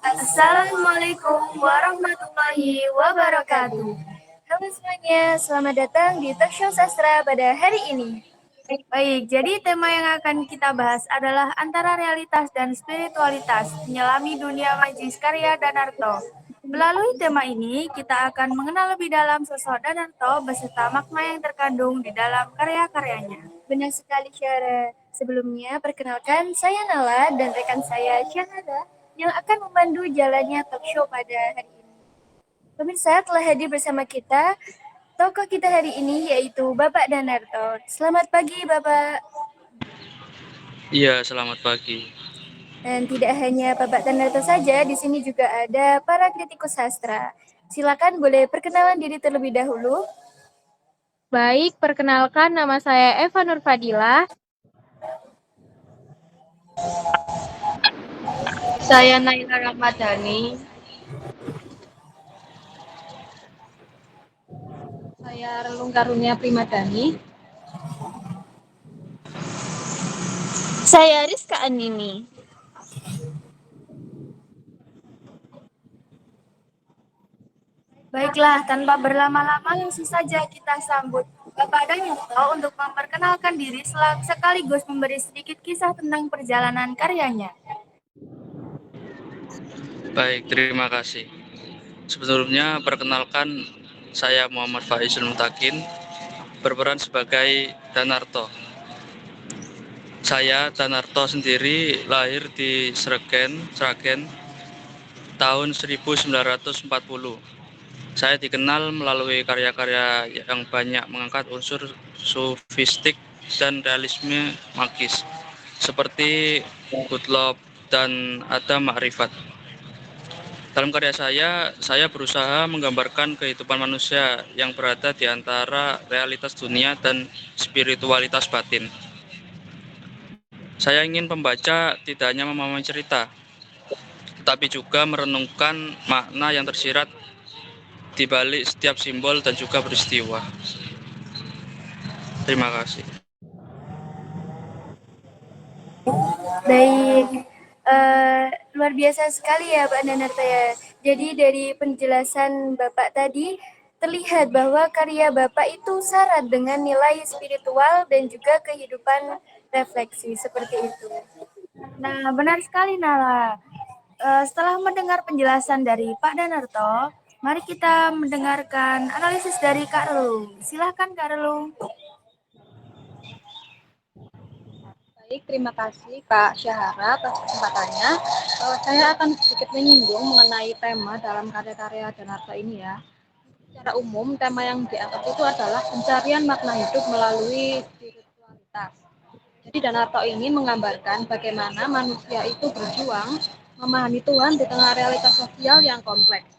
Assalamualaikum warahmatullahi wabarakatuh. Halo semuanya, selamat datang di Talkshow Sastra pada hari ini. Baik, jadi tema yang akan kita bahas adalah antara realitas dan spiritualitas, menyelami dunia magis karya Danarto. Melalui tema ini, kita akan mengenal lebih dalam sosok Danarto beserta makna yang terkandung di dalam karya-karyanya. Benar sekali, Syara. Sebelumnya, perkenalkan saya Nala dan rekan saya Syahada yang akan memandu jalannya talkshow pada hari ini. Pemirsa telah hadir bersama kita tokoh kita hari ini yaitu Bapak Danarto. Selamat pagi Bapak. Iya, selamat pagi. Dan tidak hanya Bapak Danarto saja, di sini juga ada para kritikus sastra. Silakan boleh perkenalan diri terlebih dahulu. Baik, perkenalkan nama saya Eva Nurfadilah. Saya Naila Ramadhani. Saya Relung Karunia Primadani. Saya Rizka Andini. Baiklah, tanpa berlama-lama langsung saja kita sambut Bapak Danarto untuk memperkenalkan diri sekaligus memberi sedikit kisah tentang perjalanan karyanya. Baik, terima kasih. Sebelumnya, perkenalkan saya Muhammad Faizul Mutakin, berperan sebagai Danarto. Saya, Danarto sendiri, lahir di Sragen tahun 1940. Saya dikenal melalui karya-karya yang banyak mengangkat unsur sofistik dan realisme magis, seperti Good Love dan Ada Makrifat. Dalam karya saya berusaha menggambarkan kehidupan manusia yang berada di antara realitas dunia dan spiritualitas batin. Saya ingin pembaca tidak hanya memahami cerita, tetapi juga merenungkan makna yang tersirat di balik setiap simbol dan juga peristiwa. Terima kasih. Baik, luar biasa sekali ya Pak Danarto ya. Jadi dari penjelasan Bapak tadi terlihat bahwa karya Bapak itu syarat dengan nilai spiritual dan juga kehidupan refleksi seperti itu. Nah, benar sekali Nala. Setelah mendengar penjelasan dari Pak Danarto, mari kita mendengarkan analisis dari Kak Relung. Silahkan Kak Relung. Baik, terima kasih Kak Syahara atas kesempatannya. Saya akan sedikit menyinggung mengenai tema dalam karya-karya Danarto ini ya. Secara umum, tema yang diangkat itu adalah pencarian makna hidup melalui spiritualitas. Jadi Danarto ini menggambarkan bagaimana manusia itu berjuang memahami Tuhan di tengah realitas sosial yang kompleks.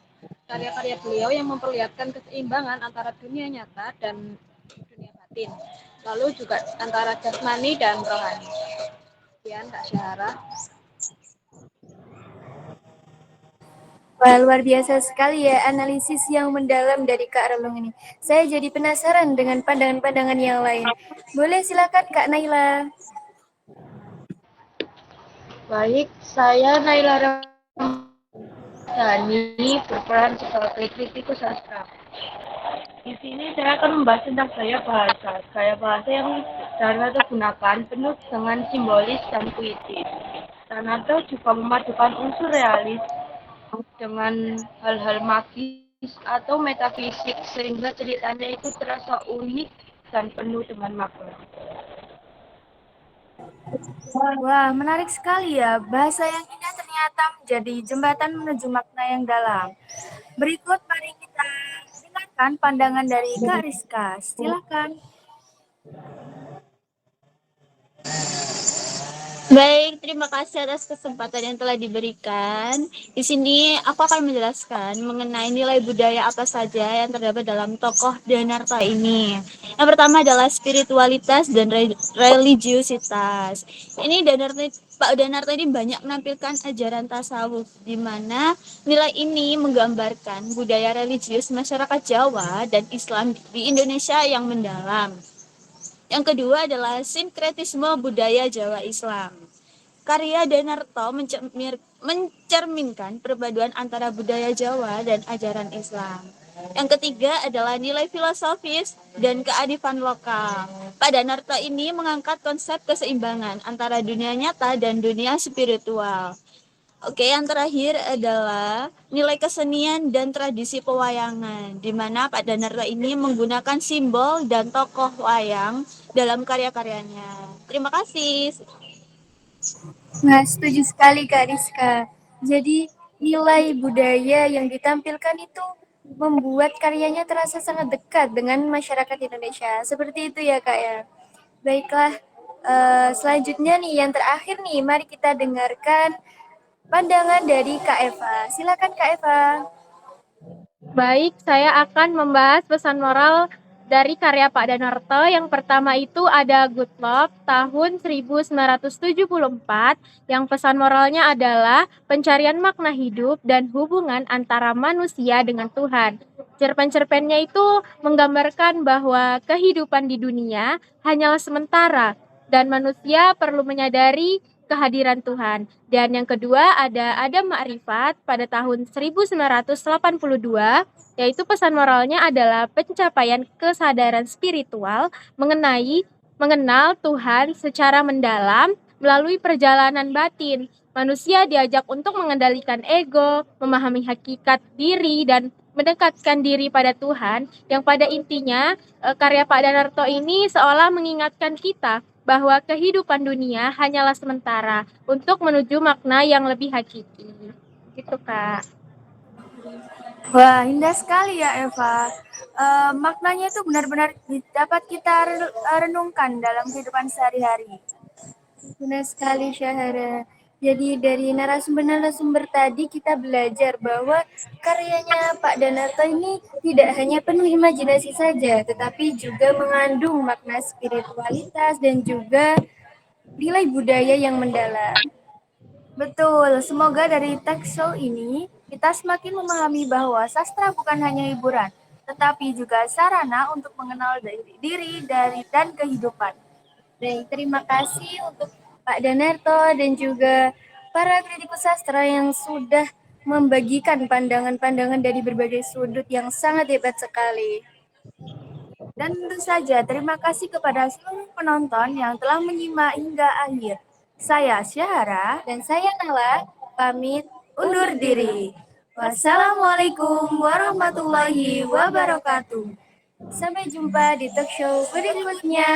Karya-karya beliau yang memperlihatkan keseimbangan antara dunia nyata dan dunia batin, lalu juga antara jasmani dan rohani. Sekian Kak Syahara. Wah, luar biasa sekali ya analisis yang mendalam dari Kak Relung ini. Saya jadi penasaran dengan pandangan-pandangan yang lain. Boleh silakan Kak Naila. Baik, saya Naila Ramadhani berperan sebagai kritikus sastra. Di sini saya akan membahas tentang gaya bahasa. Gaya bahasa yang Danarto gunakan penuh dengan simbolis dan puitis. Danarto juga memadukan unsur realis dengan hal-hal magis atau metafisik sehingga ceritanya itu terasa unik dan penuh dengan makna. Wah, menarik sekali ya. Bahasa yang indah ternyata menjadi jembatan menuju makna yang dalam. Berikut mari kita dengarkan pandangan dari Kak Rizka. Silakan. Baik, terima kasih atas kesempatan yang telah diberikan. Di sini aku akan menjelaskan mengenai nilai budaya apa saja yang terdapat dalam tokoh Danarto ini. Yang pertama adalah spiritualitas dan religiusitas. Ini Pak Danarto ini banyak menampilkan ajaran tasawuf, di mana nilai ini menggambarkan budaya religius masyarakat Jawa dan Islam di Indonesia yang mendalam. Yang kedua adalah sinkretisme budaya Jawa Islam. Karya Danarto mencerminkan perpaduan antara budaya Jawa dan ajaran Islam. Yang ketiga adalah nilai filosofis dan kearifan lokal. Pak Danarto ini mengangkat konsep keseimbangan antara dunia nyata dan dunia spiritual. Oke, yang terakhir adalah nilai kesenian dan tradisi pewayangan, di mana Pak Danarto ini menggunakan simbol dan tokoh wayang dalam karya-karyanya. Terima kasih. Nah, setuju sekali Kak Rizka. Jadi nilai budaya yang ditampilkan itu membuat karyanya terasa sangat dekat dengan masyarakat Indonesia. Seperti itu ya Kak ya. Baiklah, selanjutnya nih yang terakhir nih, mari kita dengarkan pandangan dari Kak Eva. Silakan Kak Eva. Baik, saya akan membahas pesan moral dari karya Pak Danarto. Yang pertama itu ada Good Love tahun 1974, yang pesan moralnya adalah pencarian makna hidup dan hubungan antara manusia dengan Tuhan. Cerpen-cerpennya itu menggambarkan bahwa kehidupan di dunia hanyalah sementara dan manusia perlu menyadari kehadiran Tuhan. Dan yang kedua ada Adam Ma'rifat pada tahun 1982, yaitu pesan moralnya adalah pencapaian kesadaran spiritual mengenal Tuhan secara mendalam melalui perjalanan batin. Manusia diajak untuk mengendalikan ego, memahami hakikat diri, dan mendekatkan diri pada Tuhan, yang pada intinya karya Pak Danarto ini seolah mengingatkan kita bahwa kehidupan dunia hanyalah sementara untuk menuju makna yang lebih hakiki. Gitu, Kak. Wah, indah sekali ya Eva. Maknanya itu benar-benar dapat kita renungkan dalam kehidupan sehari-hari. Benar sekali Syahara. Jadi dari narasumber-narasumber tadi kita belajar bahwa karyanya Pak Danarto ini tidak hanya penuh imajinasi saja, tetapi juga mengandung makna spiritualitas dan juga nilai budaya yang mendalam. Betul, semoga dari teks show ini kita semakin memahami bahwa sastra bukan hanya hiburan, tetapi juga sarana untuk mengenal diri dan kehidupan. Baik, terima kasih untuk Pak Danarto dan juga para kritikus sastra yang sudah membagikan pandangan-pandangan dari berbagai sudut yang sangat hebat sekali. Dan tentu saja terima kasih kepada seluruh penonton yang telah menyimak hingga akhir. Saya Syahara dan saya Nala pamit undur diri. Wassalamualaikum warahmatullahi wabarakatuh. Sampai jumpa di talk show berikutnya.